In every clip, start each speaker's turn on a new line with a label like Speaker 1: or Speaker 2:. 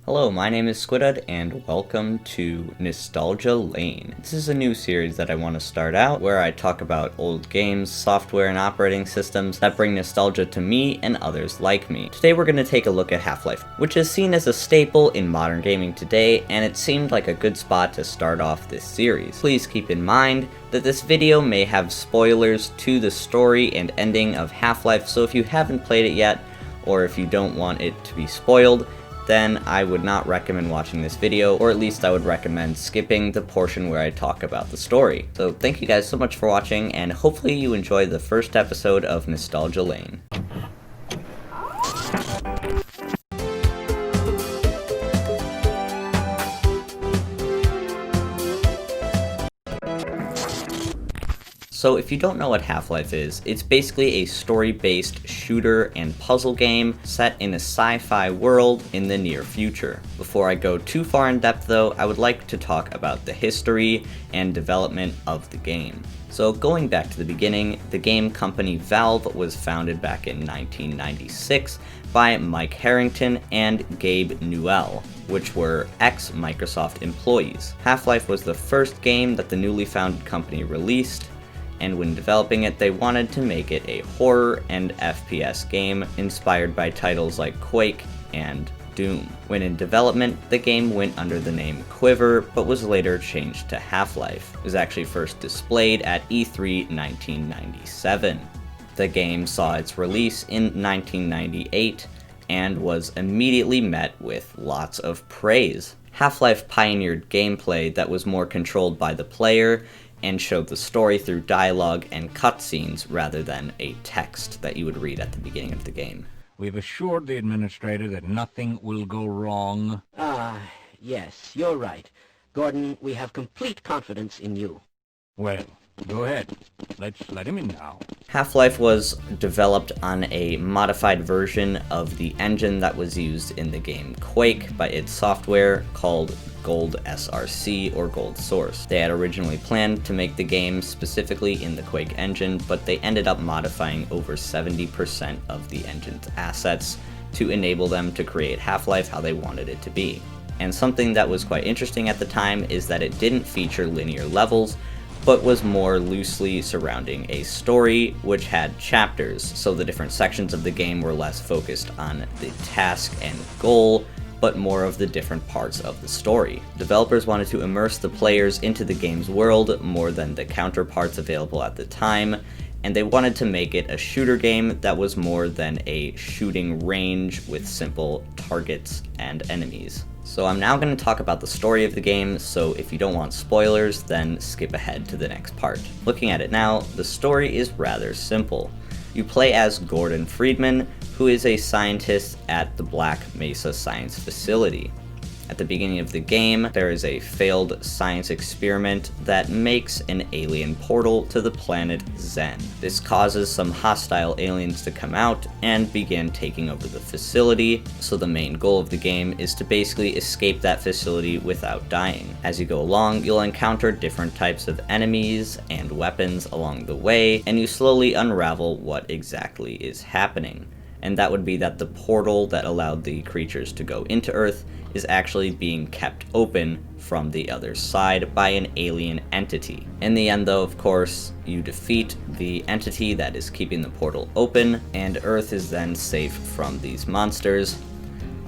Speaker 1: Hello, my name is Squidud, and welcome to Nostalgia Lane. This is a new series that I want to start out, where I talk about old games, software, and operating systems that bring nostalgia to me and others like me. Today we're going to take a look at Half-Life, which is seen as a staple in modern gaming today, and it seemed like a good spot to start off this series. Please keep in mind that this video may have spoilers to the story and ending of Half-Life, so if you haven't played it yet, or if you don't want it to be spoiled, then I would not recommend watching this video, or at least I would recommend skipping the portion where I talk about the story. So thank you guys so much for watching, and hopefully you enjoyed the first episode of Nostalgia Lane. So if you don't know what Half-Life is, it's basically a story-based shooter and puzzle game set in a sci-fi world in the near future. Before I go too far in depth though, I would like to talk about the history and development of the game. So going back to the beginning, the game company Valve was founded back in 1996 by Mike Harrington and Gabe Newell, which were ex-Microsoft employees. Half-Life was the first game that the newly founded company released, and when developing it, they wanted to make it a horror and FPS game inspired by titles like Quake and Doom. When in development, the game went under the name Quiver, but was later changed to Half-Life. It was actually first displayed at E3 1997. The game saw its release in 1998 and was immediately met with lots of praise. Half-Life pioneered gameplay that was more controlled by the player and showed the story through dialogue and cutscenes rather than a text that you would read at the beginning of the game.
Speaker 2: We've assured the administrator that nothing will go wrong.
Speaker 3: Yes, you're right. Gordon, we have complete confidence in you.
Speaker 2: Well, go ahead. Let's let him in now.
Speaker 1: Half-Life was developed on a modified version of the engine that was used in the game Quake by id Software called Gold SRC or Gold Source. They had originally planned to make the game specifically in the Quake engine, but they ended up modifying over 70% of the engine's assets to enable them to create Half-Life how they wanted it to be. And something that was quite interesting at the time is that it didn't feature linear levels, but was more loosely surrounding a story which had chapters, so the different sections of the game were less focused on the task and goal, but more of the different parts of the story. Developers wanted to immerse the players into the game's world more than the counterparts available at the time, and they wanted to make it a shooter game that was more than a shooting range with simple targets and enemies. So I'm now going to talk about the story of the game, so if you don't want spoilers, then skip ahead to the next part. Looking at it now, the story is rather simple. You play as Gordon Friedman, who is a scientist at the Black Mesa Science Facility. At the beginning of the game, there is a failed science experiment that makes an alien portal to the planet Zen. This causes some hostile aliens to come out and begin taking over the facility, so the main goal of the game is to basically escape that facility without dying. As you go along, you'll encounter different types of enemies and weapons along the way, and you slowly unravel what exactly is happening. And that would be that the portal that allowed the creatures to go into Earth is actually being kept open from the other side by an alien entity. In the end though, of course, you defeat the entity that is keeping the portal open, and Earth is then safe from these monsters.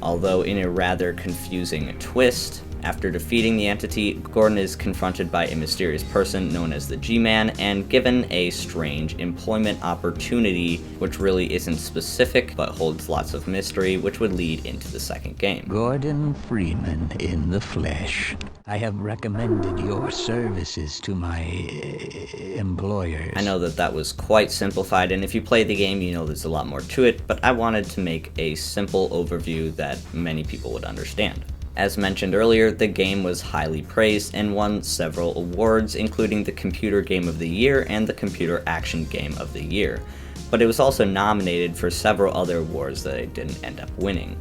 Speaker 1: Although in a rather confusing twist, after defeating the entity, Gordon is confronted by a mysterious person known as the G-Man and given a strange employment opportunity which really isn't specific but holds lots of mystery, which would lead into the second game.
Speaker 4: Gordon Freeman in the flesh. I have recommended your services to my employers.
Speaker 1: I know that was quite simplified, and if you play the game you know there's a lot more to it, but I wanted to make a simple overview that many people would understand. As mentioned earlier, the game was highly praised and won several awards, including the Computer Game of the Year and the Computer Action Game of the Year, but it was also nominated for several other awards that it didn't end up winning.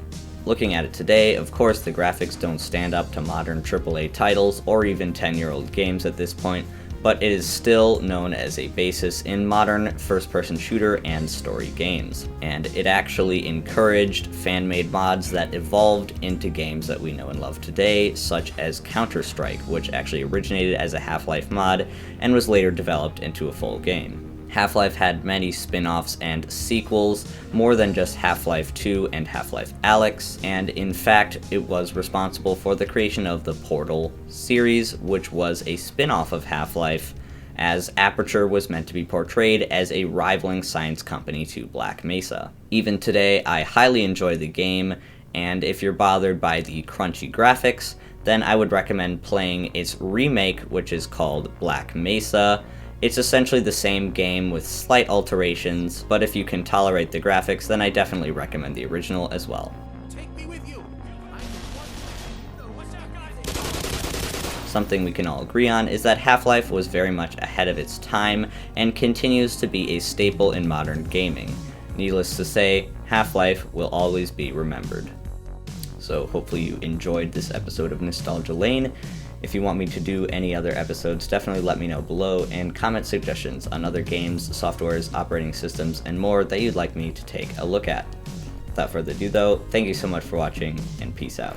Speaker 1: Looking at it today, of course the graphics don't stand up to modern AAA titles or even 10-year-old games at this point, but it is still known as a basis in modern first-person shooter and story games. And it actually encouraged fan-made mods that evolved into games that we know and love today, such as Counter-Strike, which actually originated as a Half-Life mod and was later developed into a full game. Half-Life had many spin-offs and sequels, more than just Half-Life 2 and Half-Life Alyx, and in fact, it was responsible for the creation of the Portal series, which was a spin-off of Half-Life, as Aperture was meant to be portrayed as a rivaling science company to Black Mesa. Even today, I highly enjoy the game, and if you're bothered by the crunchy graphics, then I would recommend playing its remake, which is called Black Mesa. It's essentially the same game with slight alterations, but if you can tolerate the graphics, then I definitely recommend the original as well.
Speaker 5: Take me with you.
Speaker 1: Something we can all agree on is that Half-Life was very much ahead of its time and continues to be a staple in modern gaming. Needless to say, Half-Life will always be remembered. So hopefully you enjoyed this episode of Nostalgia Lane. If you want me to do any other episodes, definitely let me know below, and comment suggestions on other games, softwares, operating systems, and more that you'd like me to take a look at. Without further ado though, thank you so much for watching, and peace out.